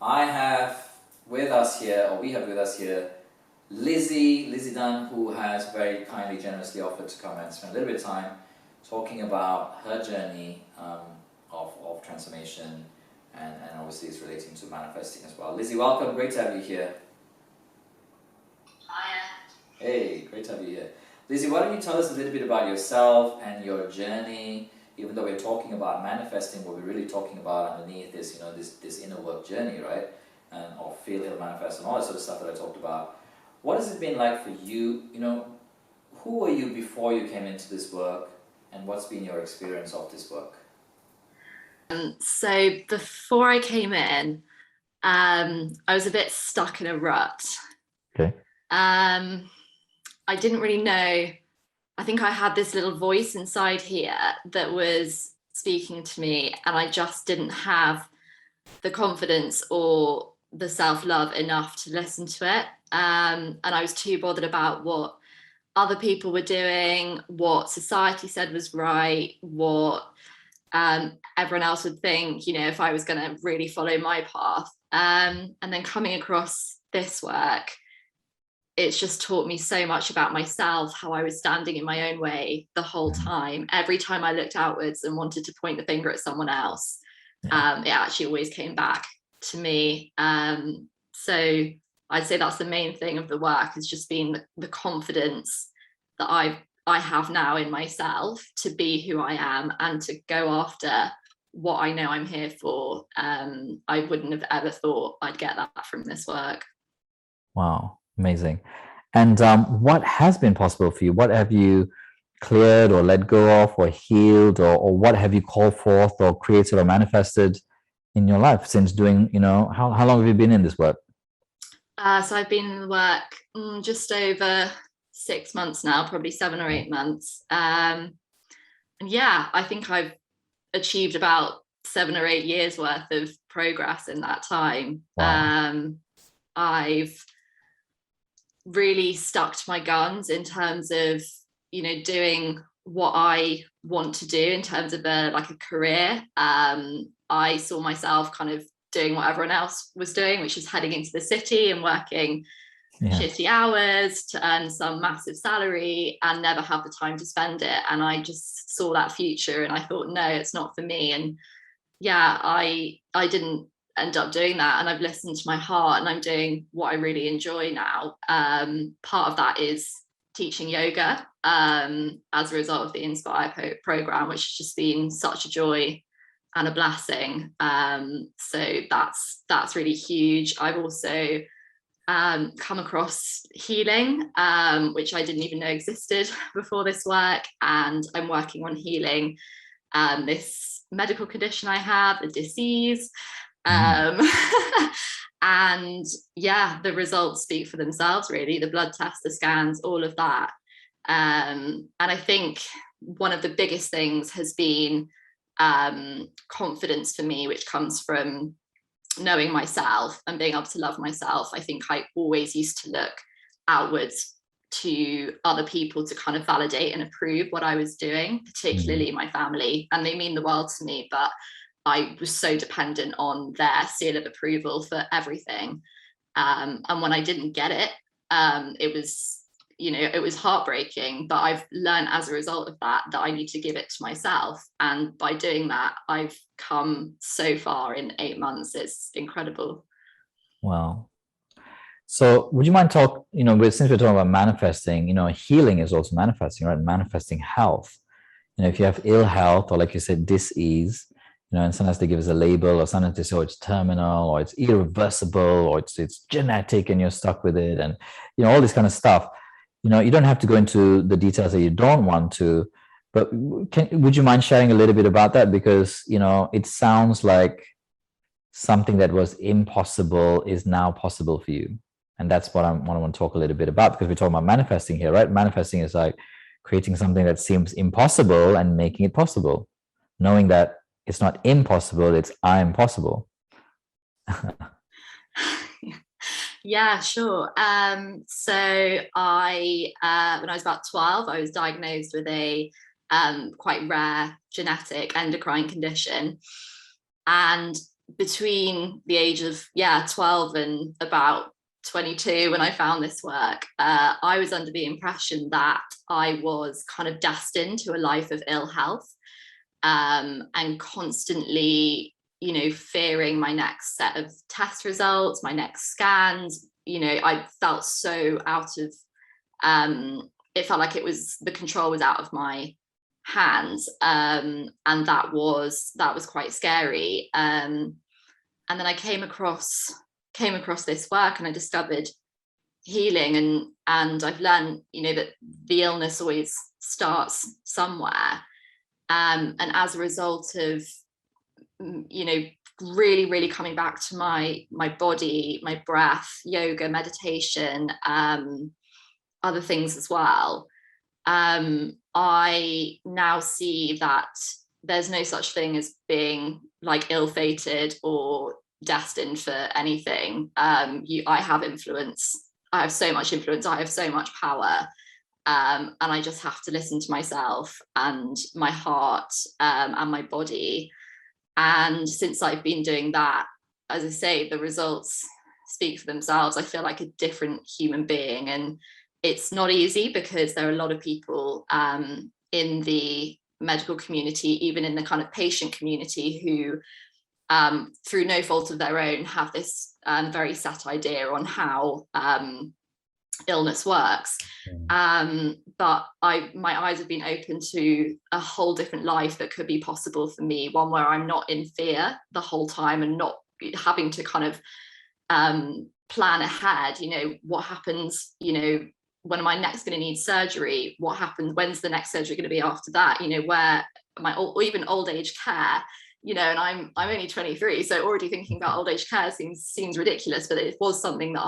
I have with us here, or we have with us here, Lizzie Dunn, who has very kindly, generously offered to come and spend a little bit of time talking about her journey of transformation and obviously it's relating to manifesting as well. Lizzie, welcome. Great to have you here. Hey, great to have you here. Lizzie, why don't you tell us a little bit about yourself and your journey? Even though we're talking about manifesting, what we're really talking about underneath is, this inner work journey, right? And of feel, heal, manifest, and all that sort of stuff that I talked about. What has it been like for you? Who were you before you came into this work, and what's been your experience of this work? So before I came in, I was a bit stuck in a rut. Okay. Um, I didn't really know. I think I had this little voice inside here that was speaking to me, and I just didn't have the confidence or the self-love enough to listen to it. And I was too bothered about what other people were doing, what society said was right, what everyone else would think, if I was going to really follow my path. And then coming across this work, it's just taught me so much about myself, how I was standing in my own way the whole Mhm. time. Every time I looked outwards and wanted to point the finger at someone else, Yeah. it actually always came back to me. So I'd say that's the main thing of the work, has just been the confidence that I have now in myself to be who I am and to go after what I know I'm here for. I wouldn't have ever thought I'd get that from this work. Wow. Amazing. And what has been possible for you? What have you cleared or let go of or healed or what have you called forth or created or manifested in your life since doing, how long have you been in this work? So I've been in the work just over 6 months now, probably 7 or 8 months. And yeah, I think I've achieved about 7 or 8 years worth of progress in that time. Wow. I've really stuck to my guns in terms of, doing what I want to do in terms of a career. I saw myself kind of doing what everyone else was doing, which is heading into the city and working Yeah. shitty hours to earn some massive salary and never have the time to spend it. And I just saw that future and I thought, no, it's not for me. And yeah, I didn't end up doing that, and I've listened to my heart and I'm doing what I really enjoy now. Part of that is teaching yoga as a result of the program, which has just been such a joy and a blessing. So that's really huge. I've also come across healing, which I didn't even know existed before this work, and I'm working on healing this medical condition I have, a disease. Mm. Um, and yeah, the results speak for themselves, really. The blood tests, the scans, all of that. And I think one of the biggest things has been confidence for me, which comes from knowing myself and being able to love myself. I think I always used to look outwards to other people to kind of validate and approve what I was doing, Mm. particularly my family. And they mean the world to me, but I was so dependent on their seal of approval for everything. And when I didn't get it, it was, it was heartbreaking. But I've learned as a result of that I need to give it to myself. And by doing that, I've come so far in 8 months. It's incredible. Wow. So would you mind since we're talking about manifesting, healing is also manifesting, right? Manifesting health. If you have ill health or like you said, dis-ease, and sometimes they give us a label or sometimes they say, oh, it's terminal or it's irreversible or it's genetic and you're stuck with it and, all this kind of stuff. You don't have to go into the details that you don't want to, but would you mind sharing a little bit about that? Because, it sounds like something that was impossible is now possible for you. And that's what I want to talk a little bit about because we're talking about manifesting here, right? Manifesting is like creating something that seems impossible and making it possible, knowing that it's not impossible, it's I'm possible. Yeah, sure. So when I was about 12, I was diagnosed with a quite rare genetic endocrine condition. And between the age of 12 and about 22, when I found this work, I was under the impression that I was kind of destined to a life of ill health, and constantly, fearing my next set of test results, my next scans. I felt so out of, it felt like the control was out of my hands, and that was quite scary. And then I came across this work, and I discovered healing, and I've learned, that the illness always starts somewhere. And as a result of, really, really coming back to my body, my breath, yoga, meditation, other things as well, I now see that there's no such thing as being like ill-fated or destined for anything. I have influence. I have so much influence. I have so much power. And I just have to listen to myself and my heart, and my body. And since I've been doing that, as I say, the results speak for themselves. I feel like a different human being. And it's not easy, because there are a lot of people in the medical community, even in the kind of patient community, who through no fault of their own have this very set idea on how illness works. But my eyes have been open to a whole different life that could be possible for me, one where I'm not in fear the whole time, and not having to kind of plan ahead, what happens, when am I next going to need surgery, what happens, when's the next surgery going to be after that, where or even old age care, and I'm only 23, so already thinking about old age care seems ridiculous, but it was something that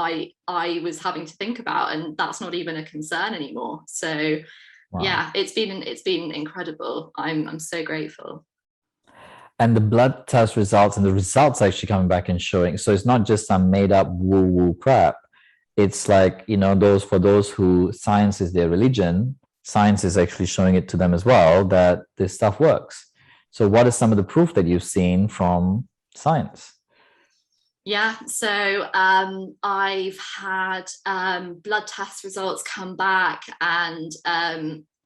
I was having to think about, and that's not even a concern anymore. So wow. Yeah, it's been incredible. I'm so grateful. And the blood test results, and the results actually coming back and showing, so it's not just some made up woo crap. It's like, for those who science is their religion, science is actually showing it to them as well, that this stuff works. So what is some of the proof that you've seen from science? Yeah, so I've had blood test results come back, and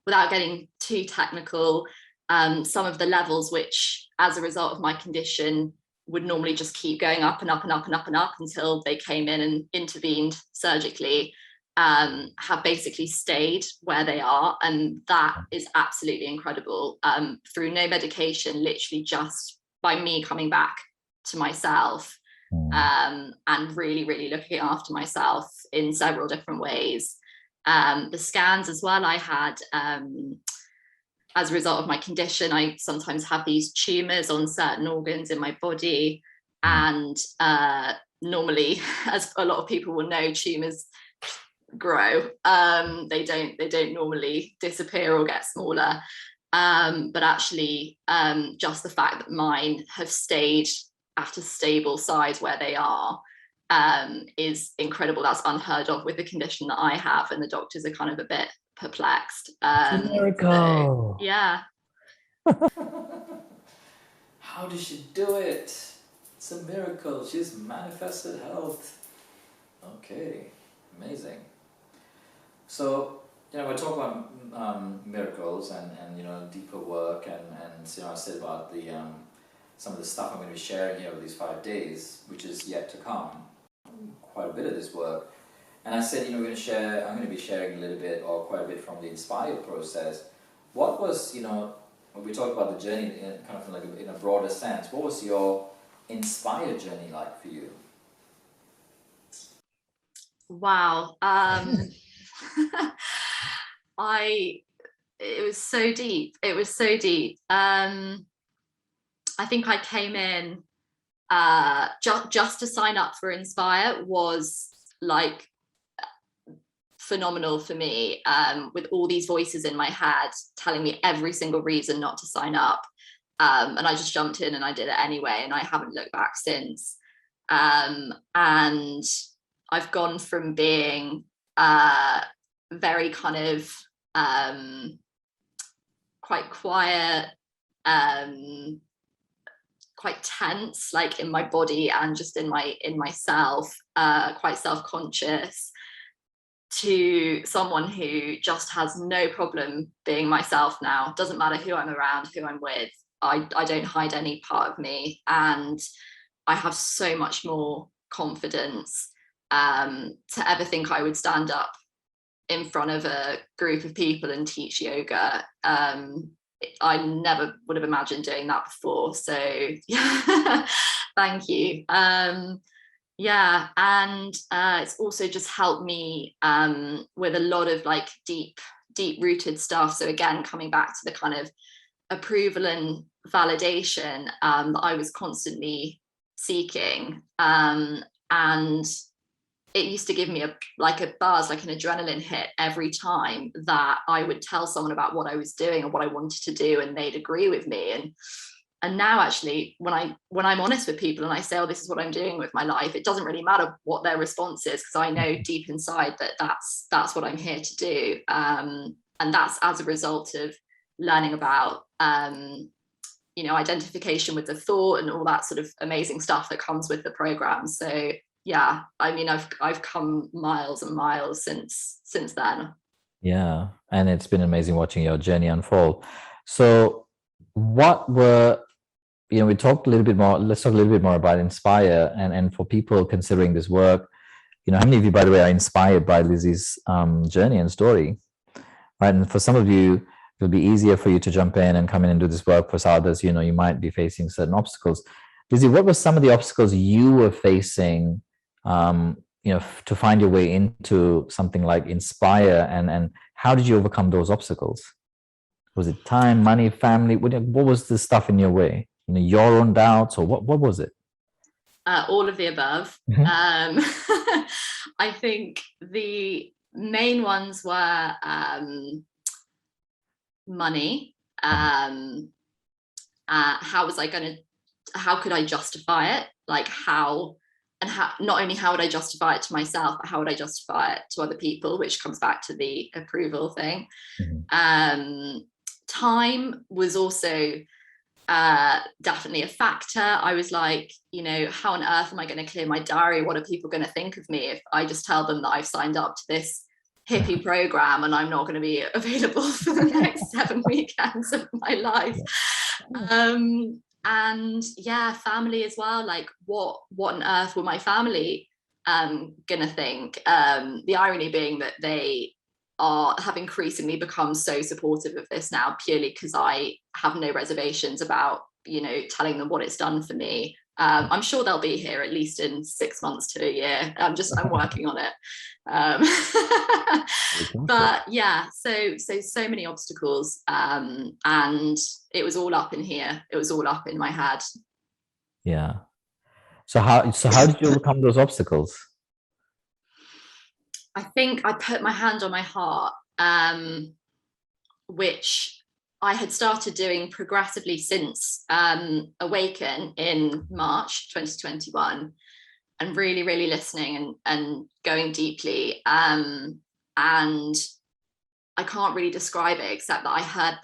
without getting too technical, some of the levels, which as a result of my condition would normally just keep going up and up and up and up and up until they came in and intervened surgically, have basically stayed where they are. And that is absolutely incredible. Through no medication, literally just by me coming back to myself, and really, really looking after myself in several different ways. The scans as well, I had, as a result of my condition, I sometimes have these tumors on certain organs in my body. And normally, as a lot of people will know, tumors grow. They don't normally disappear or get smaller. But actually, just the fact that mine have stayed at a stable size where they are is incredible. That's unheard of with the condition that I have, and the doctors are kind of a bit perplexed. It's a miracle. So, yeah. How did she do it? It's a miracle. She's manifested health. Okay, amazing. So, we're talking about miracles and deeper work, and I said about the some of the stuff I'm going to be sharing here over these 5 days, which is yet to come. Quite a bit of this work. And I said, I'm going to be sharing a little bit, or quite a bit, from the Inspire process. What was, when we talk about the journey in kind of like in a broader sense, what was your Inspire journey like for you? Wow. It was so deep. It was so deep. I think I came in just to sign up for Inspire was like phenomenal for me, with all these voices in my head telling me every single reason not to sign up, and I just jumped in and I did it anyway, and I haven't looked back since. And I've gone from being very kind of quite quiet, quite tense, like in my body and just in myself, quite self-conscious, to someone who just has no problem being myself now. Doesn't matter who I'm around, who I'm with. I don't hide any part of me, and I have so much more confidence to ever think I would stand up in front of a group of people and teach yoga. I never would have imagined doing that before. So yeah, thank you. Yeah, and it's also just helped me with a lot of like deep rooted stuff. So again, coming back to the kind of approval and validation that I was constantly seeking, and it used to give me a buzz, like an adrenaline hit every time that I would tell someone about what I was doing or what I wanted to do, and they'd agree with me. And now actually, when I'm honest with people and I say, oh, this is what I'm doing with my life, it doesn't really matter what their response is, because I know deep inside that that's what I'm here to do. And that's as a result of learning about identification with the thought and all that sort of amazing stuff that comes with the program. So yeah, I mean, I've come miles and miles since then. Yeah, and it's been amazing watching your journey unfold. So what were, we talked a little bit more, let's talk a little bit more about Inspire, and for people considering this work, how many of you, by the way, are inspired by Lizzie's journey and story, right? And for some of you, it'll be easier for you to jump in and come in and do this work. For others, you might be facing certain obstacles. Lizzie, what were some of the obstacles you were facing, to find your way into something like Inspire, and how did you overcome those obstacles? Was it time, money, family? What was the stuff in your way? Your own doubts, or what was it? All of the above. I think the main ones were money. How could I justify it? Like not only how would I justify it to myself, but how would I justify it to other people, which comes back to the approval thing. Time was also definitely a factor. I was like, how on earth am I going to clear my diary? What are people going to think of me if I just tell them that I've signed up to this hippie program and I'm not going to be available for the next 7 weekends of my life? And yeah, family as well. Like what on earth were my family gonna think? The irony being that they have increasingly become so supportive of this now, purely because I have no reservations about telling them what it's done for me. I'm sure they'll be here at least in 6 months to a year. I'm working on it. But yeah, so many obstacles, and it was all up in here. It was all up in my head. Yeah. So how did you overcome those obstacles? I think I put my hand on my heart, which I had started doing progressively since Awaken in March 2021, and really, really listening and going deeply. And I can't really describe it except that I heard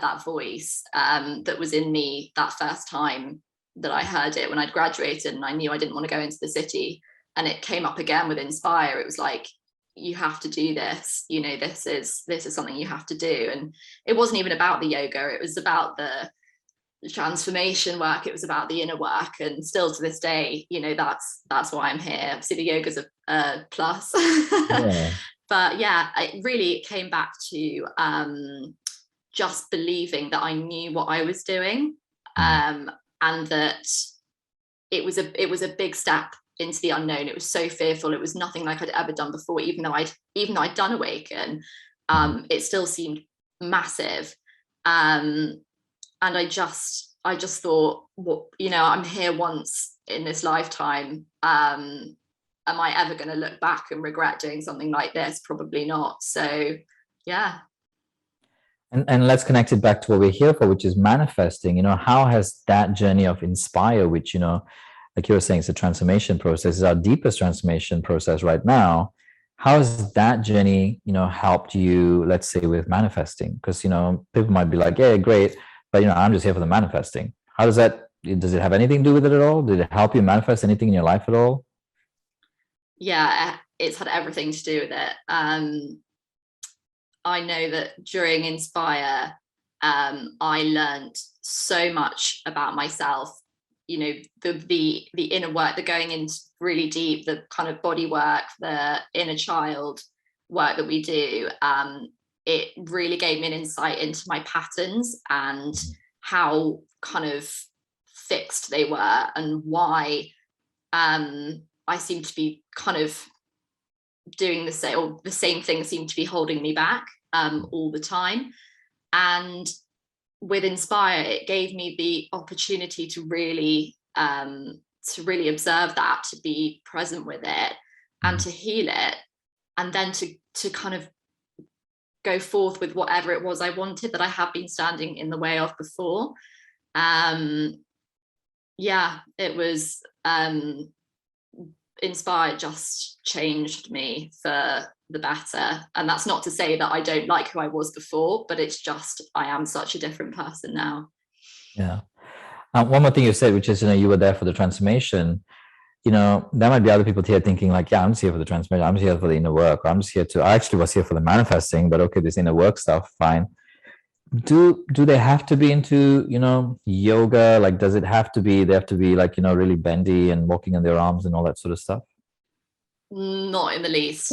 that voice that was in me that first time that I heard it when I'd graduated, and I knew I didn't want to go into the city. And it came up again with Inspire. It was like, you have to do this, this is something you have to do. And it wasn't even about the yoga, it was about the transformation work, it was about the inner work. And still to this day, that's why I'm here. Obviously the yoga's a plus. Yeah. But yeah, it really came back to just believing that I knew what I was doing, and that it was a big step into the unknown. It was so fearful. It was nothing like I'd ever done before. Even though I'd done Awaken, it still seemed massive. And I just thought, I'm here once in this lifetime. Am I ever going to look back and regret doing something like this? Probably not. So yeah. And let's connect it back to what we're here for, which is manifesting. How has that journey of Inspire, which, like you were saying, it's a transformation process, it's our deepest transformation process right now. How has that journey, helped you, let's say, with manifesting? Because, people might be like, yeah, great, but, I'm just here for the manifesting. How does that, does it have anything to do with it at all? Did it help you manifest anything in your life at all? Yeah, it's had everything to do with it. I know that during Inspire, I learned so much about myself. You know, the inner work, the going into really deep, the kind of body work, the inner child work that we do. It really gave me an insight into my patterns and how kind of fixed they were, and why I seem to be kind of doing the same, or the same thing seemed to be holding me back all the time. And with Inspire, it gave me the opportunity to really observe that, to be present with it, and to heal it, and then to kind of go forth with whatever it was I wanted that I have been standing in the way of before. Yeah, it was Inspire just changed me for the better. And that's not to say that I don't like who I was before, but it's just I am such a different person now. Yeah. One more thing you said, which is, you were there for the transformation. There might be other people here thinking like, yeah, I'm just here for the transformation. I'm just here for the inner work. Or I'm just here I actually was here for the manifesting, but okay, this inner work stuff, fine. Do they have to be into, yoga? Like, does it have to be, they have to be like, really bendy and walking on their arms and all that sort of stuff? Not in the least.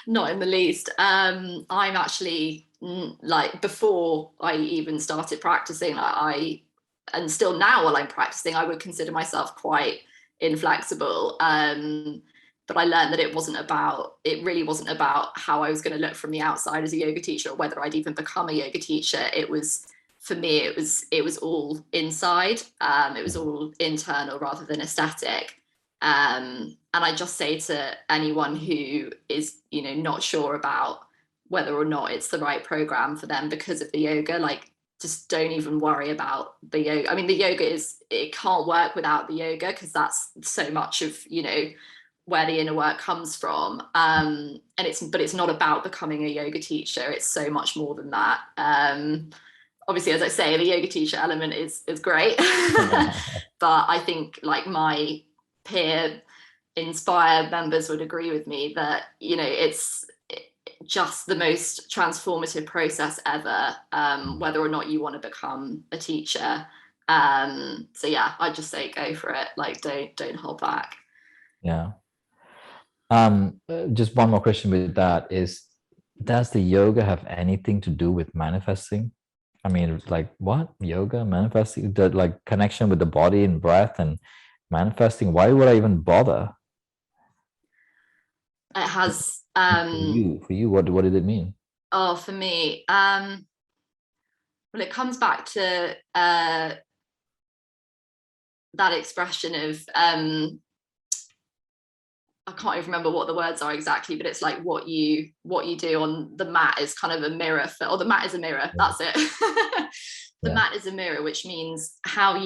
Not in the least. I'm actually, like, before I even started practicing, and still now while I'm practicing, I would consider myself quite inflexible. But I learned that it really wasn't about how I was going to look from the outside as a yoga teacher, or whether I'd even become a yoga teacher. For me, it was all inside. It was all internal rather than aesthetic. And I just say to anyone who is, not sure about whether or not it's the right program for them because of the yoga, like, just don't even worry about the yoga. I mean, the yoga it can't work without the yoga, because that's so much of, where the inner work comes from. And it's not about becoming a yoga teacher. It's so much more than that. Obviously, as I say, the yoga teacher element is great. But I think, like, my peer Inspire members would agree with me that, it's just the most transformative process ever, whether or not you want to become a teacher. So yeah, I just say go for it. Like, don't hold back. Yeah. Just one more question with that is, does the yoga have anything to do with manifesting? I mean, like, what? Yoga, manifesting, the like connection with the body and breath and manifesting. Why would I even bother? It has For you, what did it mean? oh, for me, well, it comes back to that expression of I can't even remember what the words are exactly, but it's like what you do on the mat is kind of a mirror or the mat is a mirror. That's it. The mat is a mirror, which means how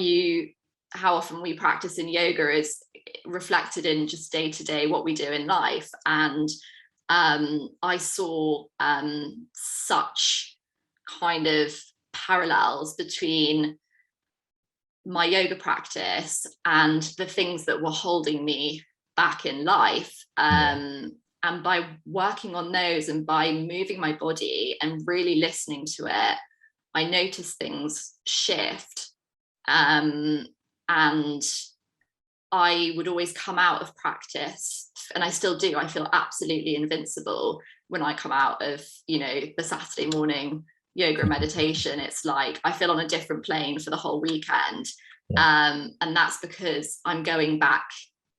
often we practice in yoga is reflected in just day to day what we do in life. And I saw such kind of parallels between my yoga practice and the things that were holding me back in life. And by working on those and by moving my body and really listening to it, I noticed things shift. And I would always come out of practice, and I still do. I feel absolutely invincible when I come out of, the Saturday morning yoga and meditation. It's like I feel on a different plane for the whole weekend. And that's because I'm coming back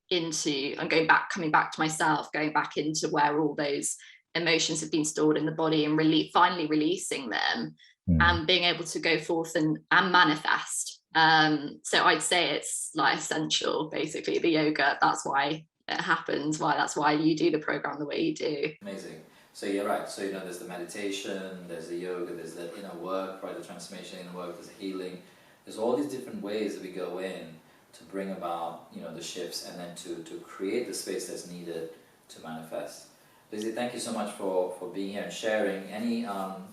to myself, going back into where all those emotions have been stored in the body, and finally releasing them, and being able to go forth and manifest. So I'd say it's like essential, basically, the yoga. That's why it happens, that's why you do the program the way you do. Amazing. So you're right. So, there's the meditation, there's the yoga, there's the inner work, right? The transformation, inner work, there's healing. There's all these different ways that we go in to bring about, the shifts, and then to create the space that's needed to manifest. Lizzie, thank you so much for being here and sharing. Any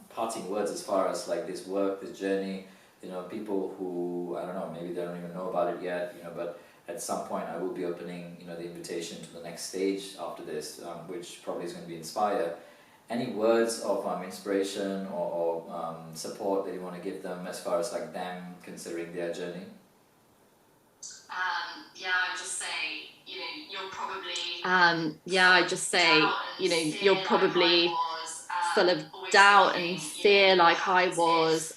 parting words as far as like this work, this journey you know, people who, I don't know, maybe they don't even know about it yet, you know, but at some point I will be opening, you know, the invitation to the next stage after this, which probably is going to be Inspire. Any words of inspiration or support that you want to give them as far as like them considering their journey? Yeah, I just say, you know, you're probably. Yeah, I just say, you know, you're probably full of doubt and fear, like I was,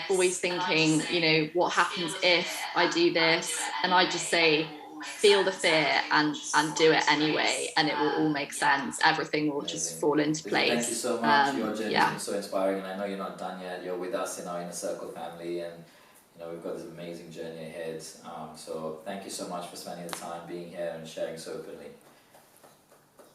always thinking, you know, what happens if I do this? And I just say, feel the fear and do it anyway, and it will all make sense. Everything will just fall into place. Thank you so much. Your journey has Yeah. been so inspiring, and I know you're not done yet. You're with us in our Inner Circle family, and you know we've got this amazing journey ahead. So thank you so much for spending the time being here and sharing so openly.